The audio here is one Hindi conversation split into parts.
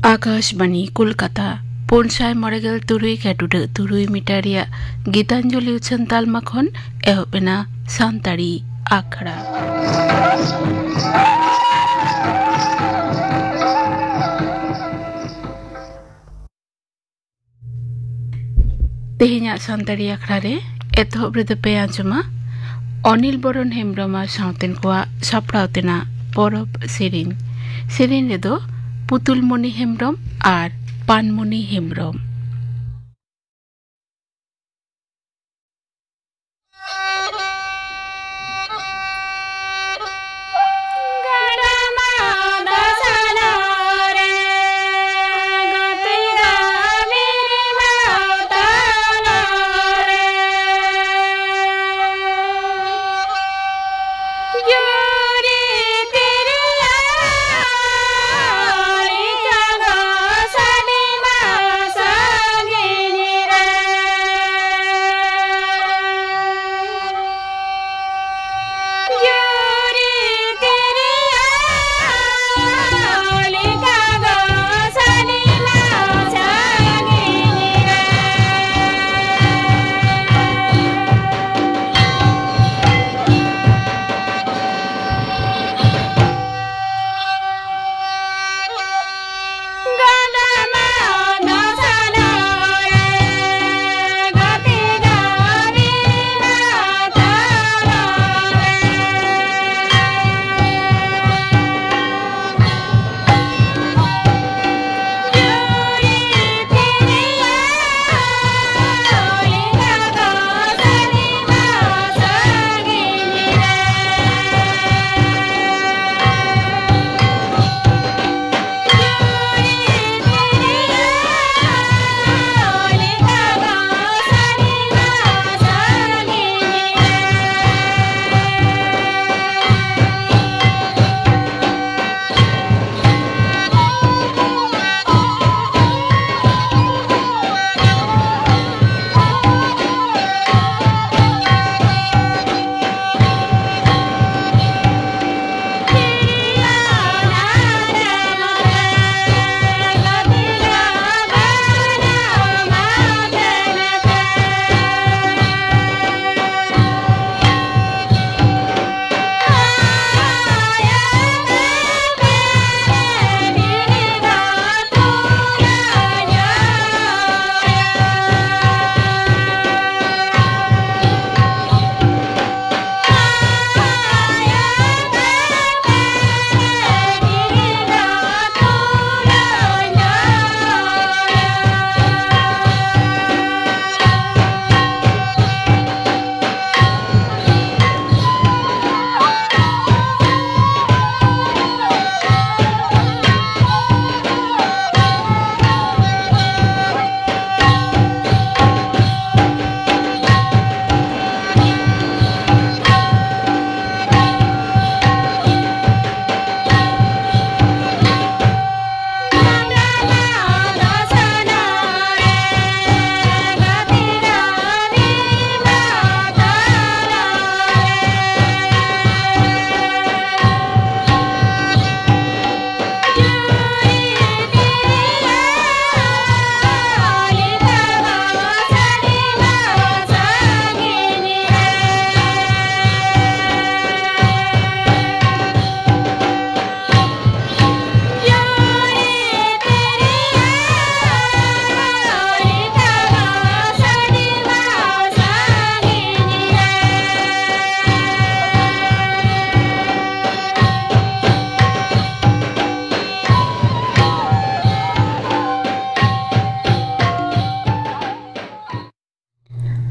आकाशवाणी कोलकाता पोनसाय मरेगल तुरुई कैटुडे तुरुई मिटारिया गीतांजलि उछन तालमा खन एहोबेना सान्ताड़ी आखड़ा तेहेnya सान्ताड़ी आखड़ा रे एतहोब रे पे आंजमा अनिल बरन हेम्ब्रमा सावतेन कोआ सापड़ावतेना परब सेरेन रे दो पुतुलमणि हेम्ब्रम और पानमणि हेम्ब्रम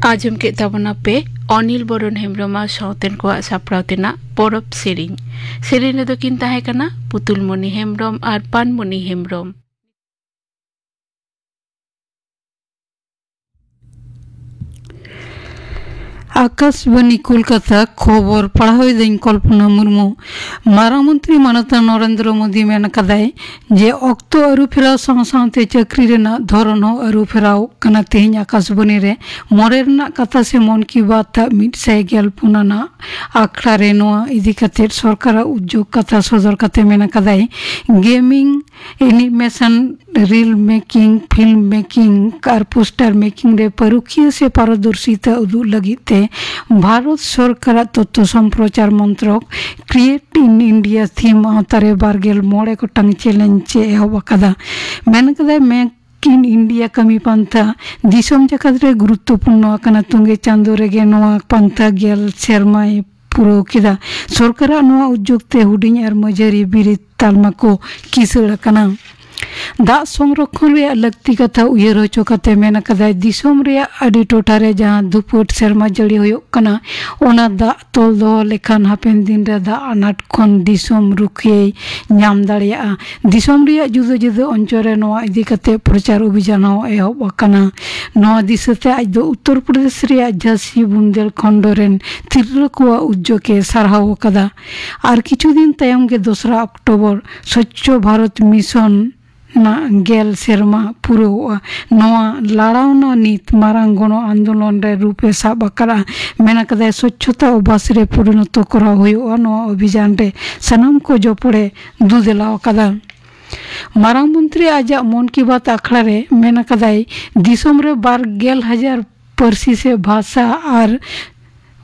आजम के ताबना पे अनिल बरन हेम्ब्रमा सावतेन को सापड़ावतेना परब सेरेन दो किन ताहे कना पुतुलमणि हेम्ब्रम और पानमणि हेम्ब्रम आकाशवाणी कोलकाता खबर पढ़ाई दिन कल्पना मुर्मू मारांग मंत्री मानता नरेंद्र मोदी मेन कदाय जे अक्तो आरुफेराव सावते चाकरी रेना धरन हो आरुफेराव कना तेहन आकाशवाणी रे मोरे रेना कथा से मन की बात मिट सय गेल पुनाना आखड़ा रे नोआ इदी कते सरकार उद्योग कथा सदर कते मेन कदाय gaming animation reel making film making और पोस्टर मेकिंग रे परुखिया से पारदर्शिता उदुग लगिते भारत सरकार तथ्य संप्रचार मंत्रक क्रिएट इन इंडिया थीम आवतारे बारगेल मोड़े गोटांग चैलेंज एहब अकादा मेन कदा मेक इन इंडिया कमी पंथा दिसम जगत रे गुरुत्वपूर्ण अकना तुंगे चांदो रेगे नोआ पंथा गेल सेरमाय पुरो किदा सरकार नोआ उद्योगते हुडिंग और मजारी बिरित तालमा को किसड़ कना दा संरक्षण रे लगती कथा उयर होचो कते मेन कदा दिसम रे आडी टोटारे जहां दुपुट शर्मा जड़ी होयो कना ओना दा तोल दो लेखान हापेन दिन रे दा अनाट खन दिसम रुखिए नाम दाड़िया दिसम रे जुदा जुदा अंचरे नोआ इदी कते प्रचार अभियान हो एहब कना नोआ दिसते आज दो उत्तर प्रदेश रे झांसी बुंदेलखंड रेन तिरला को उद्योगे सारहाव कदा और किछु दिन तायम के 2 अक्टोबर स्वच्छ भारत मिशन ना गेल सेरमा पुरो नोआ लाड़ावना नीत मारांग गणो आंदोलन रे रूपे साब अकड़ा मेना कदा स्वच्छता अभ्यास रे परिणत करा होयो नोआ अभियान रे सनम को जोपड़े दुदेला कदा मारांग मंत्री आजा मन की बात आखड़ा रे मेना कदा दिसम रे 12,000 परसी से भाषा और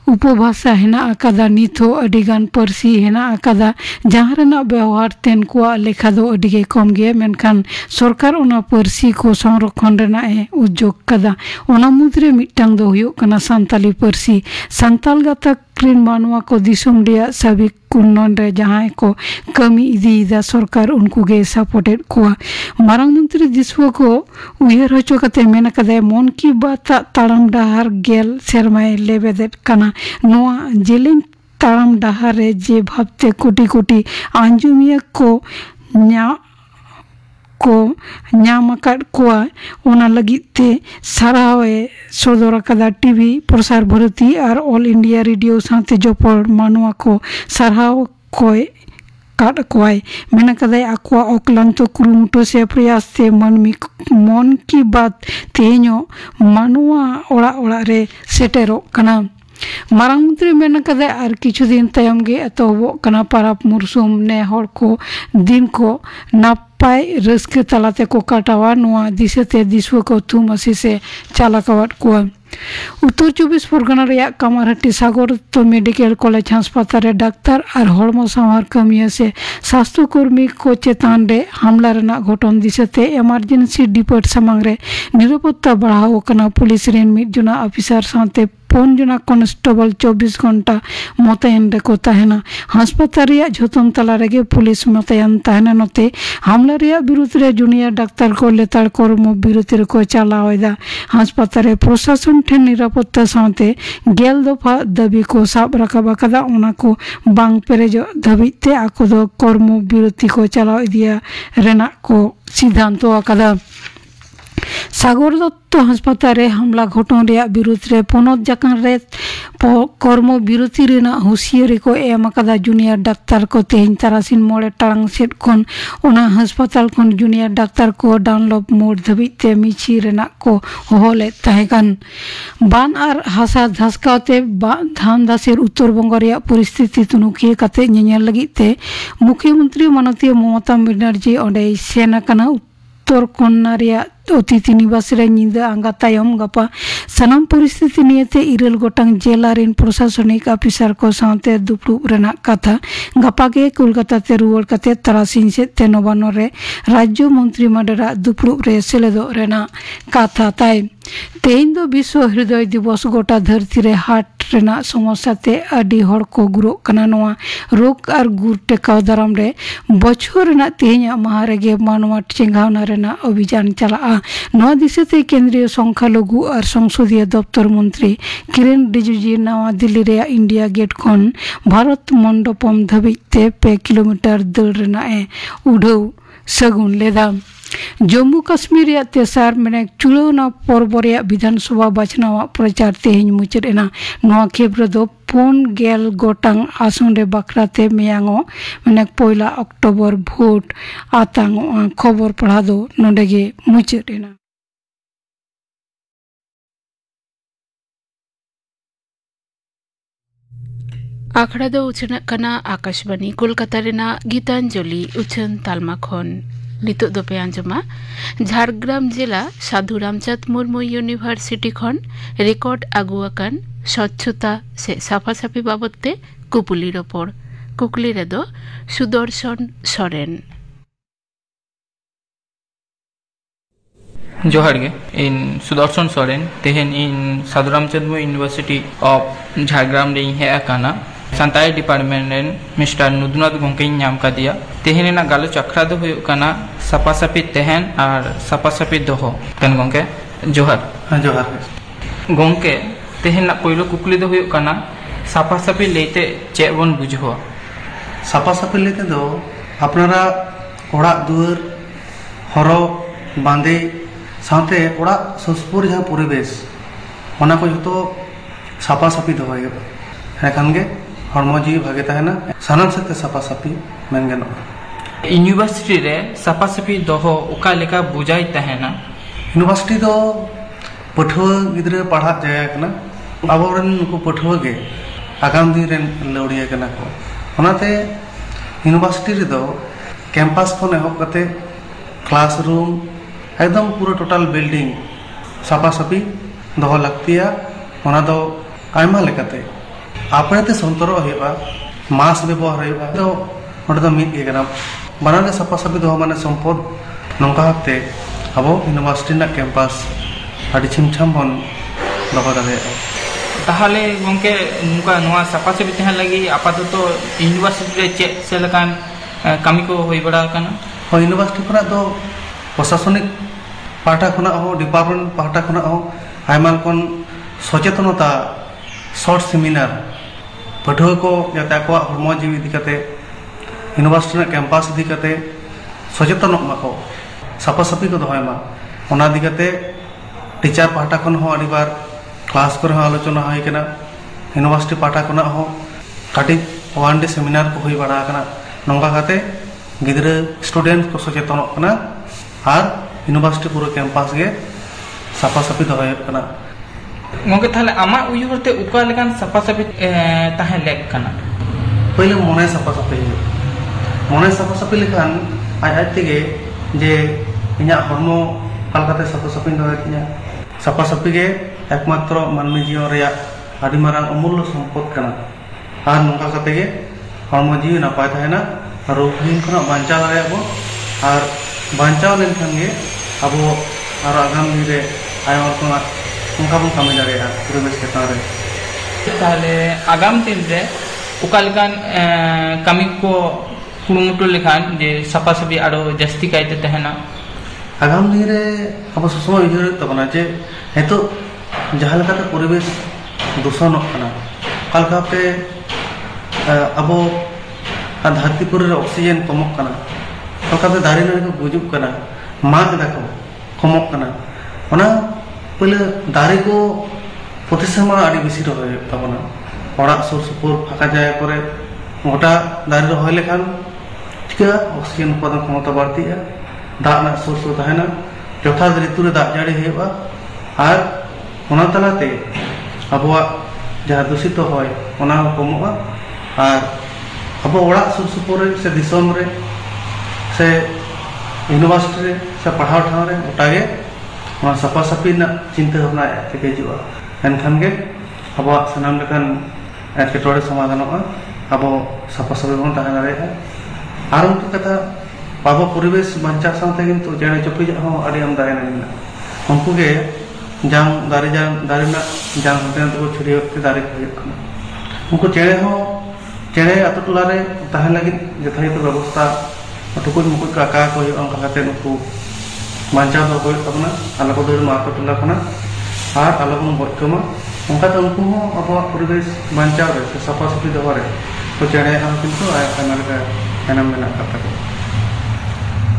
उपभाषा हेना आकादा निथो अडिगान परसी हेना आकादा जहां रेना व्यवहार तेन को लेखा दो अडिगे कम गे मेनखान सरकार ओना परसी को संरक्षण रेना ए उद्योग कदा ओना मुद्रे मिटांग दो हुयो कना संताली परसी संताल गाता क्रीन मानवा को दिसम रिया सभी कुन्नन रे जहां को कमी इदी सरकार उनको गे सपोर्टेड को मारांग मंत्री दिसव को उयर होचो कते मेन कदे मन की बात ताड़ाम डाहार गेल सेरमाय लेबेदेट कना नोआ जेलिंग ताड़ाम डाहार रे जे भाबते कोटी कोटी आंजुमिया को न्यामकाड कोआ ओना लगिते सारावे सदर कदा टीवी प्रसार भारती और ऑल इंडिया रेडियो साथे जोपड़ मानवा को साराव कोय काट कोय मेना कदा आकुआ अक्लांत कुरुमुटो से प्रयास से मन की बात तेño मानवा ओड़ा ओड़ा रे सेटेरो कना मारांग मंत्री मेन कदा और किछु दिन तायम गे एतोबो कना पाराप मुरसुम ने हर को दिन को नापाय रस्के तलाते को काटावा नोआ दिसते दिसव को थुमसी से चालाकवाट को उत्तर 24 परगना रे कामारहाटी सागर तो मेडिकल कॉलेज हासपाताल डाक्तार और हड़मो सामार कमिया से स्वास्थ्य कर्मी को चेतान रे हमला रेना घटन दिसते इमरजेंसी डिपार्ट सामांग रे निरापत्ता बढ़ाओ कना पुलिस रेन मिड जना ऑफिसर साथे 4 जना कॉन्स्टेबल 24 घंटा मोतायन रेको ताहेना हासपाताल रे झोतम तला रेगे पुलिस मोतायन ताहेना नते हमला रे विरुद्ध रे जूनियर डाक्तार को लेताड़ कर्म विरोधी को चलावेदा हासपाताल रे प्रशासन ठेन निरापत्ता साथे गेल दफा दाबी को साब रकाब कदा ओना को बांग पेरेज धाबिते आको दो कर्म विरोधी को चलाव इदिया रेना को सिद्धांत कदा सागर दत्त हासपाताल रे हमला घटन रे विरुद्ध रे पनत जाकान रे कर्म विरोधी रेना हुसियारी को एम कदा जूनियर डाक्तार को तेहन तारासिन मोड़े टांग सेट खन ओना हासपाताल खन जूनियर डाक्तार को डानलप मोड़ धाबिते मिछि रेना को होले ताहेकान बान और हासा धसकाते धान दासेर उत्तर बंग रे परिस्थिति तुनुखिए कते नेनेल लगिते मुख्यमंत्री माननीय ममता बनर्जी ओंडे सेना कना उत्तर कन्या रे अतिथि निवास रे निंदा आंगा तायम गपा सनाम परिस्थिति नियते 2 गोटांग जिला रेन प्रशासनिक ऑफिसर को साथे दुपड़ुब रेना कथा गपा के कोलकाता ते रुवाड़ कते तरासिन से तेनोबानो रे राज्य मंत्री मंडल दुपड़ुब रे सेलेदो रेना कथा ताय तेइन दो विश्व हृदय दिवस गोटा धरती रे हार्ट रेना समस्या ते आदि हड़ को गुरो कना नोआ रोग और गुर टेकाव दाराम रे बछर रेना तेइन माह रेगे मानवा चेंगावना रेना अभियान चला नवा दिसते केंद्रीय संख्यालघु और संसदीय दफ्तर मंत्री किरेन रिजिजू नवा दिल्ली रे इंडिया गेट खन भारत मंडपम धाबिते 2 किलोमीटर दल रेना उड़ाव सगुन लेदा जम्मू कश्मीर ᱨᱮᱭᱟᱜ तेसार माने चुलौना पर्व ᱨᱮᱭᱟᱜ विधानसभा बाछनावाग प्रचार तेहें मुचाद एना नवा खेप रेदो 4 गोटांग आसन रे बाखराते मेयांगो माने 1 अक्टोबर भोट आतांग खबर पढ़ा दो नोडेगे मुचाद एना। आखड़ा दो उछना कना आकाशवाणी कोलकाता रेना गीतांजलि उछन तालमा खन नितो दो पे आंजमा झारग्राम जिला साधु रामचंद मुर्मू यूनिवर्सिटी खन रेकर्ड आगुआकान स्वच्छता से साफा साफी बाबते कुपुली रपड़ कुकली रेदो सुदर्शन सोरेन। जोहार गे इन सुदर्शन सोरेन तेहेन इन साधु रामचंद मुर्मू यूनिवर्सिटी ऑफ झारग्राम रे हे आकाना सानताई डिपार्टमेंट रेन मिस्टर नुदनाथ गोंके नाम का दिया तेहेन ना गालोच अखड़ा दो हुयो काना सापा सापी तेहेन और सापा सापी दोहो कन गोंके जोहार। हाँ जोहार गोंके तेहेन ना पहिलो कुकली दो हुयो काना सापा सापी लेते चे बन बुझो सापा सापी लेते दो अपनारा ओड़ा दुआर हरो बांदे साथे ओड़ा सुसपुर जहाँ परिवेश ओना को जो सापा सापी दोहयो हेखान गे हरमो जीवी भागे तहना सानाम सेते सापा सापी मेन गनो। यूनिवर्सिटी रे सापा सापी दोहो उका लेका बुझाई तहना यूनिवर्सिटी दो पठुआ गिद्रे पढ़ा जाया कना आबोरन को पठुआ गे आगाम दिन रेन लौड़िया कना को ओनाते यूनिवर्सिटी रे दो कैंपस को एहब कते क्लासरूम एकदम पूरा टोटल बिल्डिंग सापा सापी दोहो लगतिया ओना दो आयमा लेकाते आपने सन्तरो होगा मास व्यवहार होगा तो ओडे दो मिद गे कना बनाने सापा सापी दो माने सम्पद नंका हते अब यूनिवर्सिटी ना कैंपस आदि छिमछाम बन दोहो दाड़ेया ताहले गोंके नुका नवा सापा सापी तहन लगी आपातत यूनिवर्सिटी रे चे से लकान कामी को होई बड़ा काना हो यूनिवर्सिटी खना दो प्रशासनिक पाहटा खना हो डिपार्टमेंट पाहटा खना हो आयमा कोन सचेतनता शॉर्ट सेमिनार पठुआ को जाते को हरमो जीवी इदी कते यूनिवर्सिटी ना कैंपस इदी कते सचेतन माको सापा सापी को दोहयमा ओना इदी कते टीचर पाहटा खन हो अड़ी बार क्लास करे आलोचना होय कना यूनिवर्सिटी पाहटा खना हो काटी वन डे सेमिनार को होई बड़ा कना नंगा कते गिद्रा स्टूडेंट को सचेतन कना और यूनिवर्सिटी पूरा कैंपस गे सापा सापी दोहय कना। गोंके थाले आमा उयहरते उका लेकान सापा सापी ताहे लेक कना पहले मने सापा सापी लेकान आज तेगे जे इना हरमो पालकाते सापा सापी दोहय सापा सापी गे एकमात्र मानवी जीवन रे आदि मारांग अमूल्य सम्पद कना और नंका कते गे हरमो जीवी नपाय तहना रोगहीन खना बांचाव दाड़ेयाबो और बांचाव लेनखान गे अब और आगाम दिन रे आयमा रकमा उनका बन कमी दाड़ेया परिवेश चेतान रे ताहले आगाम दिन रे उका लेकान कामी को कुरुमुटु लेखान जे सापा सापी आरो जस्ती कायते तहना आगाम दिन रे अब समय उजर तबना जे हेतु जहाँ लेकाते परिवेश दूषण कना कालकाते अब धरतीपुर रे ऑक्सीजन कमक कना कालकाते दारे नारे को गुजुक कना माग दाको कमक कना ओना पहले दारे को प्रतिसमा आदि बेसि रहे तबना ओड़ा सुर सुपुर फाका जाय करे गोटा दारे रहे लेखान टिका ऑक्सीजन उत्पादन क्षमता बढ़तीया दाना सुर सुर तहना यथा ऋतु रे दाग जाड़ी हेबा और ओना तलाते अबवा जहाँ दूषित होय ओना कमोगा और अब ओड़ा सुर सुपुर से दिसम रे से यूनिवर्सिटी रे से पढ़ाव ठाव रे गोटागे सापा सापी चिंता भावना हजुआ एनखान गे अब सामान लेकान एटकेटोड़े समाधानोगा अब सापा सापी बन तहन दाड़ेया और उनकी कथा अब परिवेश बांचा साथे किन्तु चेणे चुपड़ी हो अड़ी आमदा हेना उनको गे जांग दारे जांग होते को छुड़ियो दारे होना उनको चेणे आतो टोला रे तहन लगी यथायथ व्यवस्था टुकुज मुकुज काका को अंका काते नुकु बांचाव दो होय तबना आलो को दर माको टोला खना और आलो बन गज कमा उनका तो उनको अब परिवेश बांचाव रे साफा साफी दोहरे तो चेणे हम किन्तु आयमा लेका एनाम मेना कथा को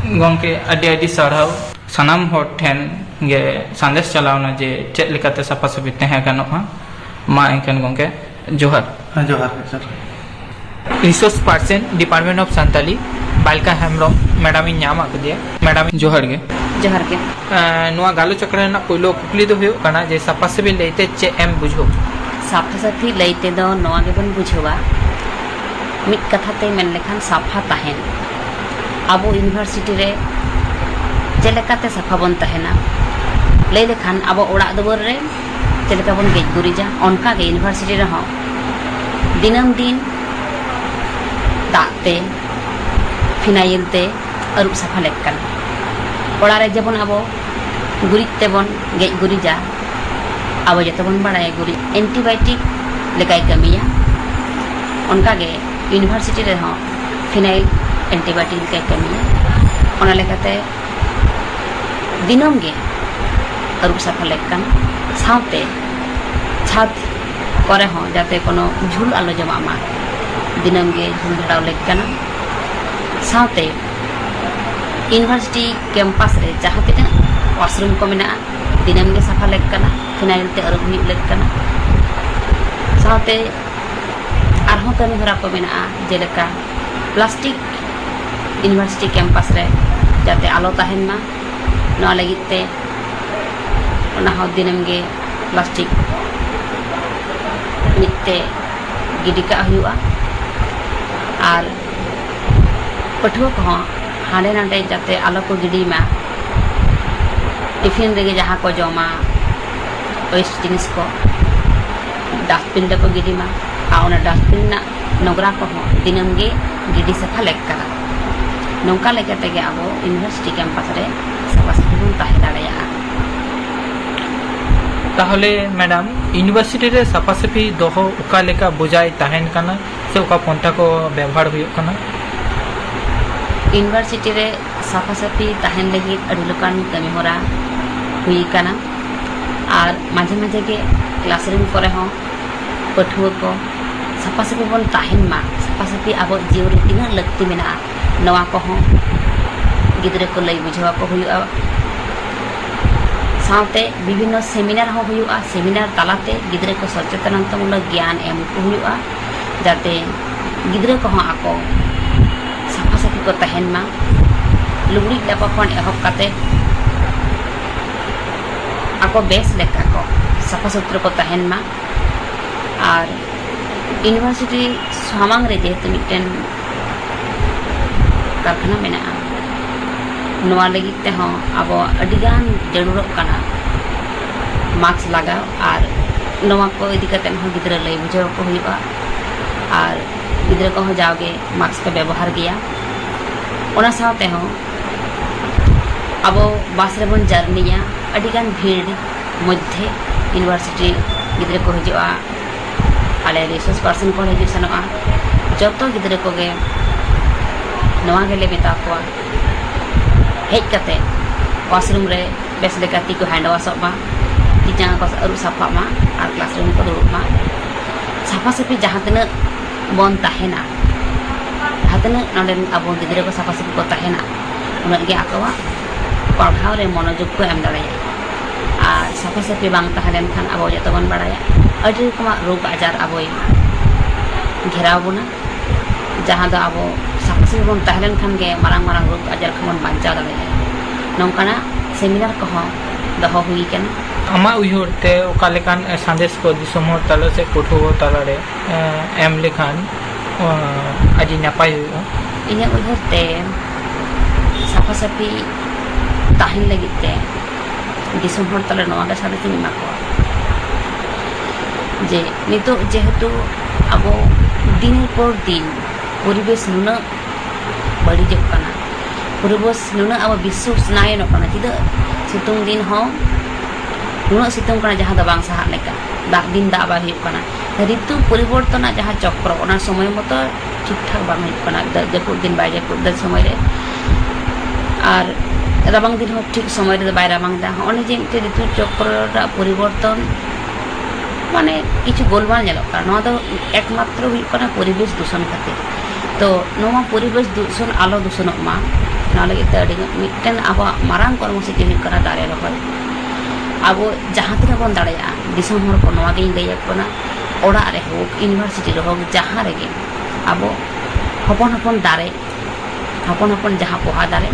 गंके अडी अडी साराव सनाम हर ठेन गे संदेश चलावना जे चेक लेकाते साफा साफी तहे गानोआ मा एंकन गंके जोहार जोहार sir resource person department of Santali बालिका हेम्ब्रम मैडम नाम आकदिया मैडम जोहार गे नुआ गालोच अखड़ा ना पहिलो कुकली दो हुयो काना जे साफा साफी लैते चे एम बुझो साफा साफी लैते दो नवा गेबन बुझवा मिट कथाते मेन लेखान साफा ताहेन आबो यूनिवर्सिटी रे चेलेकाते साफा बन ताहेना लई लेखान आबो ओड़ा दुवर रे चेलेका बन गेज गुरिजा अनका गे यूनिवर्सिटी रे हॉ दिनम दिन दाते फिनाइल ते अरुप साफा लेकन ओड़ा रे जबन आबो गुरिज तेबन गेज गुरिजा आबो जतबन बाड़ाय गुरिज एंटीबायोटिक लेकाय कमिया उनका गे यूनिवर्सिटी रे हॉ फिनाइल एंटीबायोटिक लेकाय कमिया ओना लेकाते दिनम गे अरुप साफा लेकन साउते छात करे हॉ जाते कोनो झुल आलो जमा मा दिनम गे झुल झड़ाव लेकन साउते यूनिवर्सिटी कैंपस रे जहाँ तिना वाशरूम को मेना दिनम गे साफा लेकना फिनाइल ते अरुप हुई लेकना साउते आरहों कमी हरा को मेना जेलेका प्लास्टिक यूनिवर्सिटी कैंपस रे जाते आलो ताहेन मा नवा लगिते ओना हो दिनम गे प्लास्टिक मिते गिडिका हुआ और पठुआ को हांडे नांडे जाते आलो को गिडी मा टिफिन रे जहाँ को जमा वेस्ट जिनिस को डस्टबिन रे को गिडी मा आ डस्टबिन ना नोगरा को दिनम गे गिडी साफा लेकना नौका लेकते गे आबो यूनिवर्सिटी कैंपस रे साफा साफी बन ताहे दाड़ेया ताहले मैडम यूनिवर्सिटी रे साफा साफी दोहो उका लेका बुझाई ताहेन काना से उका पंथा को व्यवहार हुयो काना यूनिवर्सिटी रे साफा साफी ताहेन लगी अडी लोकान कमी होरा हुई काना और माझे माझे के क्लासरूम करे हो पठुआ को साफा साफी बन ताहेन मा साफा साफी आबो जीव रे तिना लगती मेना नवा को हो गिदरे को लई बुझवा को हुआ साउते विभिन्न सेमिनार हो हुआ सेमिनार तालाते गिदरे को सचेतनतामूलक ज्ञान एम को हुआ जाते गिदरे को आको साफा साफी को तहन मा लुगड़ी लापा खन एहब काते आको बेस लेका को साफा सुथरा को तहन मा और यूनिवर्सिटी सामांग रे जेहेतु मिटेन कारखाना मेना नवा लगित ते हो अब अडिगान जरूरत कना मास्क लगाओ और नवा को इदी कते हो गिदरा लई बुझाव को हुआ और गिदरा को हो जाओगे मास्क का व्यवहार गया ओना साथे हो अब बस रे बन जर्निया अडिगान भीड़ मध्य यूनिवर्सिटी गिदरा को हिजुआ आले रिसोर्स पर्सन को हिजु सनोआ जतो गिदरा को गे नवा गेले बिता को हेज कते वाशरूम रे बेस लेका ती को हैंड वॉश मा ती जहाँ को अरु साफा मा और क्लासरूम को दुरुब मा साफा साफी जहाँ तना बन ताहेना जहाँ तना नोडे अब गिदरे को साफा साफी को ताहेना उन्हें गे आकवा पढ़ाव रे मनोयोग को एम दाड़ाया और साफा साफी बांग ताहेन खान अब जतो बन बाड़ाया अडी रकम रोग आजार अब घेराव बुना जहाँ दो अब साफा साफी बन ताहेन खान गे मारांग मारांग रोग आजार खमन बांचा दाड़ाया नौकाना सेमिनार को दहो हुई कन आमा उयहरते ओका लेकान संदेश को दिसम हर ताला से पठुआ ताला रे एम लेखान आजी नापाय हुआ इने उयहरते साफा साफी ताहिन लगिते दिसम हर ताला नवा का सादे तिनि माको जे नितो जेहेतु अब दिन पर दिन परिवेश नुना बड़ी जब कना परिवेश नुना अब विश्व स्नायन कना चिदा सितुंग दिन हो नुना सितुंग कना जहाँ दबांग सहा लेका दाग दिन दाग बा हुई कना ऋतु परिवर्तन जहाँ चक्र ओना समय मत ठीक ठाक बांग हुई कना जपुर दिन बाय जपुर समय रे और राबांग दिन हो ठीक समय रे बाय राबांग दा ओने जे ऋतु चक्र परिवर्तन माने किछु गोलमाल नेलो कना दो एकमात्र हुई कना परिवेश दूषण खातिर तो नवा परिवेश दूषण आलो दूषण मा ना लगे ते अड़ी मिटन अब मारांग कर्मसूची हुई करा दारे रखल अब जहाँ तीन बन दाड़ेया दिसम हर को नवा गिन लैया कोना ओड़ा रे होक यूनिवर्सिटी रे होक जहाँ रेगे अब हपन हपन दारे हपन हपन जहाँ पोहा दारे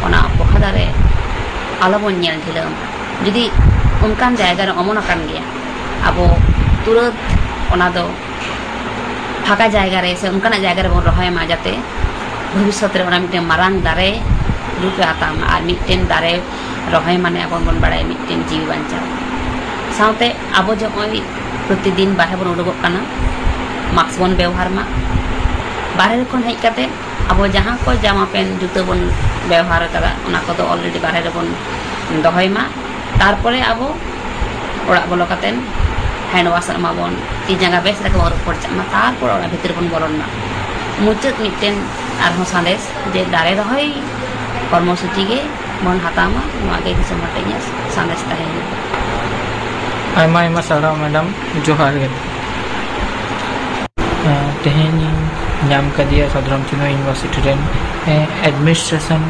ओना पोहा दारे आलो बन नेल ढिलम जुदी उनकान जायगा रे अमन अकान गया अब तुरंत ओना दो फाका जायगा रे से उनकान जायगा रे बन रहाय मा जाते भविष्य रे ओना मिटे मारांग दारे रूपे आताम आर मिटेन दारे रहाय माने अपन बन बड़ाय मिटेन जीव बांचा साउते अब जो प्रतिदिन बाहर बन उडुगोग काना मास्क बन व्यवहार मा बाहर खन हेज काते अब जहाँ को जामा पेन जुतो बन व्यवहार करा ओना को तो ऑलरेडी बाहर बन दहय मा तारपरे अब ओड़ा बोलो काते हैंड वाश मा बन ती जगह बेस रखे और पड़चा मा तारपर ओड़ा भीतर बन बोलन मा मुचत मिटेन आरहो संदेश जे दारे रहाय कर्मसूची गे बन हातामा नवागे दिसम हटे냐 संदेश ताहे आयमा आयमा सारा मैडम जोहार गे तेहेन नाम कदिया सादरामचंद्र यूनिवर्सिटी रेन एडमिनिस्ट्रेशन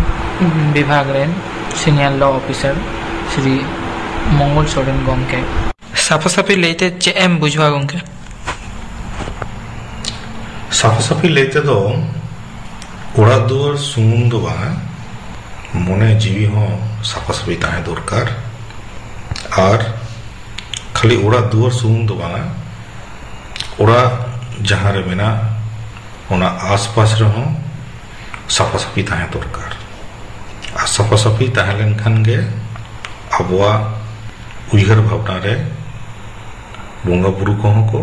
विभाग रेन senior law officer Shri Mangal Soren गोंके साफा साफी लेते चे एम बुझवा गोंके साफा साफी लेते दो ओड़ा दुआर सुमुंग दो बा मने जीवी हो साफा साफी ताहे दरकार और खाली ओड़ा दुआर सुमुंग दो बा ओड़ा जहाँ रे मेना ओना आसपास रे हो साफा साफी ताहे दरकार आ साफा साफी ताहे लेन खान गे अबवा उइहर भावना रे बोंगा बुरु को हो को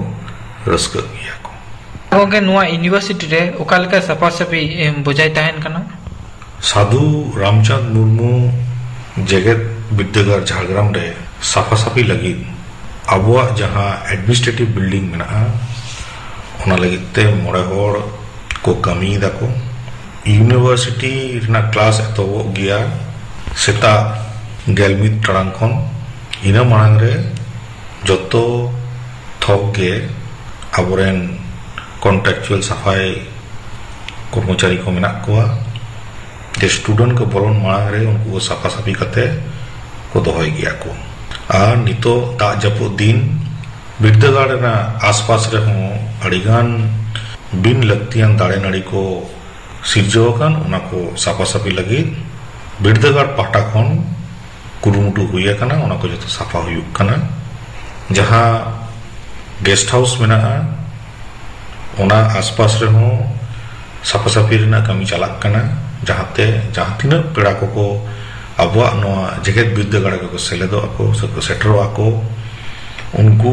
रस्क गया को गोंके नुआ यूनिवर्सिटी रे ओकालका साफा साफी बुझाई ताहेन कना साधु रामचंद मुर्मू जगत विद्यागार झारग्राम रे साफा साफी लगी अबवा जहाँ एडमिनिस्ट्रेटिव बिल्डिंग में ओना लगिते मोड़े होड़ को कमी दाको यूनिवर्सिटी रना क्लास एतो गया सेता गेलमित टड़ांग खन इना मांग रे जतो थोक गे अबरेन कॉन्ट्रैक्चुअल सफाई कर्मचारी को मेना कोआ जे स्टूडेंट को बोलन मांग रे उनको साफा साफी कते को दोहय गया को आ नितो दा जपो दिन विद्यागार ना आसपास रे हो अड़ीगान बिन लगतियान दाड़े नाड़ी को सिरजोकान उना को साफा साफी लगी विद्यागार पाटा खन कुरुमुटु हुई कना उना को जतो साफा हुयुक कना जहाँ गेस्ट हाउस मेना ओना आसपास रे हो साफा साफी रेना कमी चलाक कना जहाँते जहाँ तीन पेड़ा को अबवा नोआ जगत विद्यागार को सेलेदो आको सको सेटरो आको उनको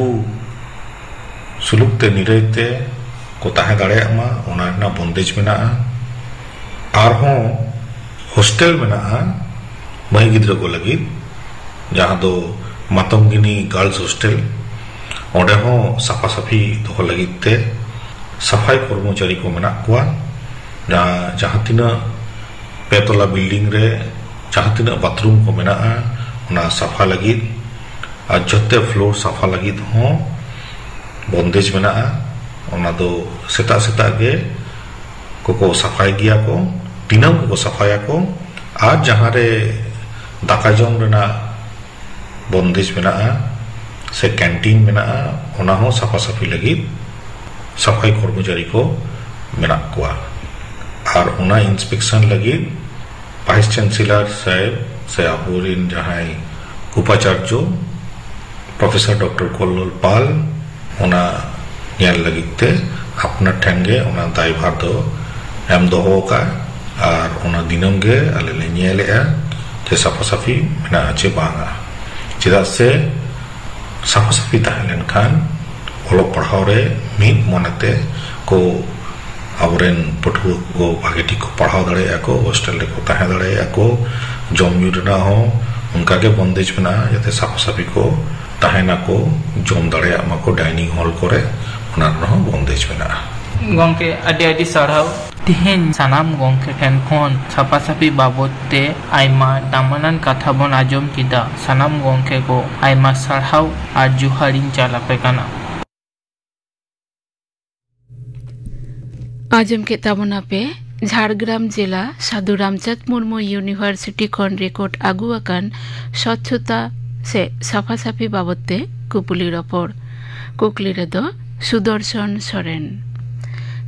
सुलुकते निरैते को ताहे दाड़े मा ओना ना बंदेज मेना आर हो हॉस्टल मेना माई गिद्रा को लगी जहाँ दो मातमगिनी गर्ल्स हॉस्टल ओडे हो साफा साफी दो लगी ते सफाई कर्मचारी को मेना कुआ जहाँ तीन पेतला बिल्डिंग रे जहाँ तीन बाथरूम को मेना ओना साफा लगी और जते फ्लोर साफा लगी हो बंदेज मेना ओना दो सेता सेता गे को सफाई गया को दिनम को सफाया को आज जहाँ रे दाका जम रेना बंदेज मेना से कैंटीन मेना ओना हो साफा साफी लगी सफाई कर्मचारी को मेना कुआ और ओना इंस्पेक्शन लगी वाइस चांसलर साहेब से आबोरिन जहाँ उपाचार्य प्रोफेसर डॉक्टर कोल्लोल पाल ओना नेल लगिते अपना ठेंगे ओना दायभार दो एम दोहो का और ओना दिनम गे आले ले नेलेआ जे साफा साफी मेना आचे बांगा चेदा से साफा साफी ताहेलेन खान ओलो पढ़ाव रे मिद मनते को आवरेन पठुआ को भागे ठीक को पढ़ाव दाड़े को हॉस्टल रे को ताहे दाड़े को जम युरना हो उनका के बंदेज मेना जाते साफा साफी को ताहेना को जम दाड़े मा को डाइनिंग हॉल करे ओना रहो बंदेज मेना गोंके अडी अडी साराव तिहेन सानाम गोंके ठेन खन साफा साफी बाबद ते आयमा दामानान कथा बन आजम किदा सानाम गोंके को आयमा सारहाव आर जुहारिन चालापे काना आजम के ताबोना पे झाड़ग्राम जिला साधु रामचंद मुर्मू यूनिवर्सिटी खन रेकर्ड आगू आकान स्वच्छता से साफा साफी बाबते कुपुली रपड़ कुकली रेदो सुदर्शन सोरेन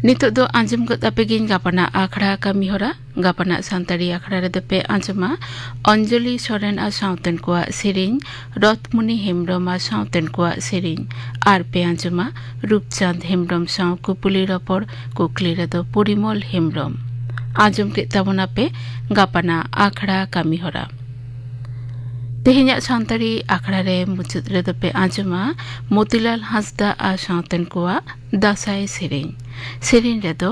नितो दो आंजम गतापेगिन गापना आखड़ा कामिहरा गापना सांतारी आखड़ा रेदो पे आंजमा अंजलि सोरेन आ साउतेन कोआ सेरिन रथमुनि हेम्ब्रम आ साउतेन कोआ सेरिन आर पे आंजमा रूपचांद हेम्ब्रम साउ कुपुली रपड़ कुकली रेदो परिमल हेम्ब्रम आंजम के ताबना पे गापना आखड़ा कामिहरा तेहेन्या सांतारी आखड़ा रे मुचुद रेदो पे आंजमा मोतीलाल हांसदा आ साउतेन कोआ दासाई सेरिन रेदो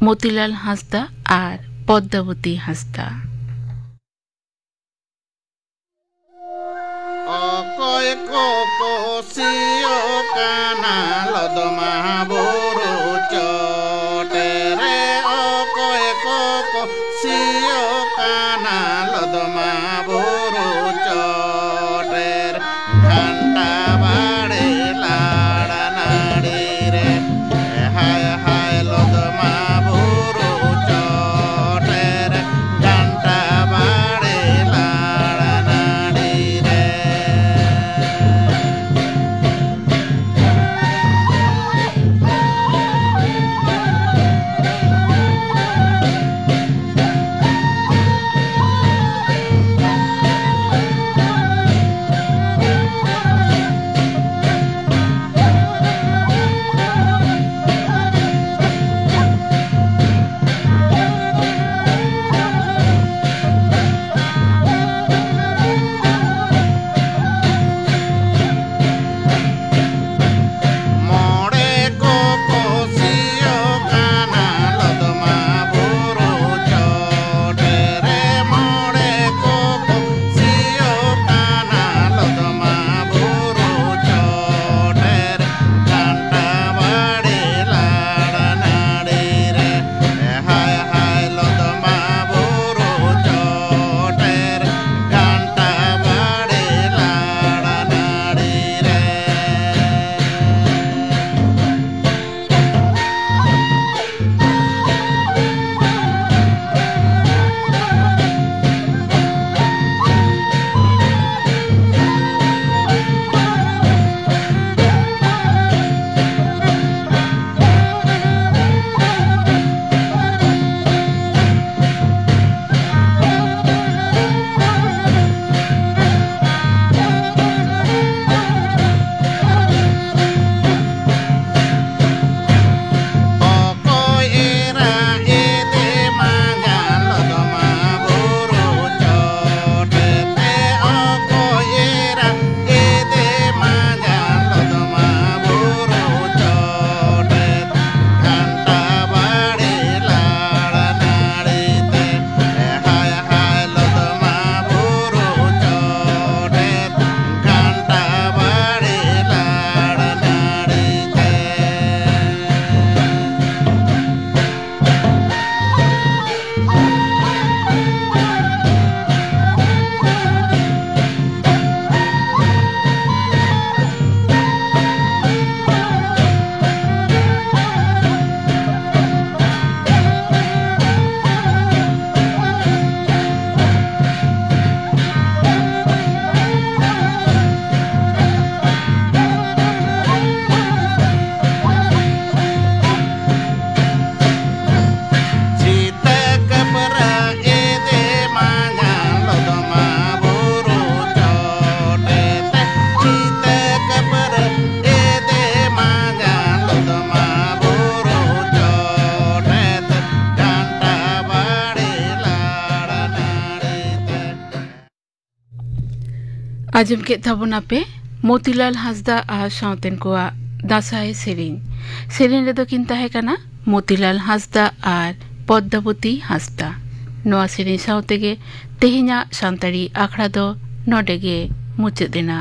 मोतीलाल हांसदा आर पद्मावती हांसदा अकय को सियो काना लदमा बोरो चटे रे अकय को सियो काना लदमा बोरो चटे घंटा बाड़े लाड़ा नाड़ी रे हाय हाय लदमा बोरो चटे रे घंटा बाड़े लाड़ा नाड़ी रे आजम के थाबोना पे मोतीलाल हांसदा आ साउतेन कोआ दासाई सेरिन रेदो किन ताहे काना मोतीलाल हांसदा आर पद्मावती हांसदा नोआ सेरिन साउतेगे तेहेन्या सांतारी आखड़ा दो नोडेगे मुचादेना।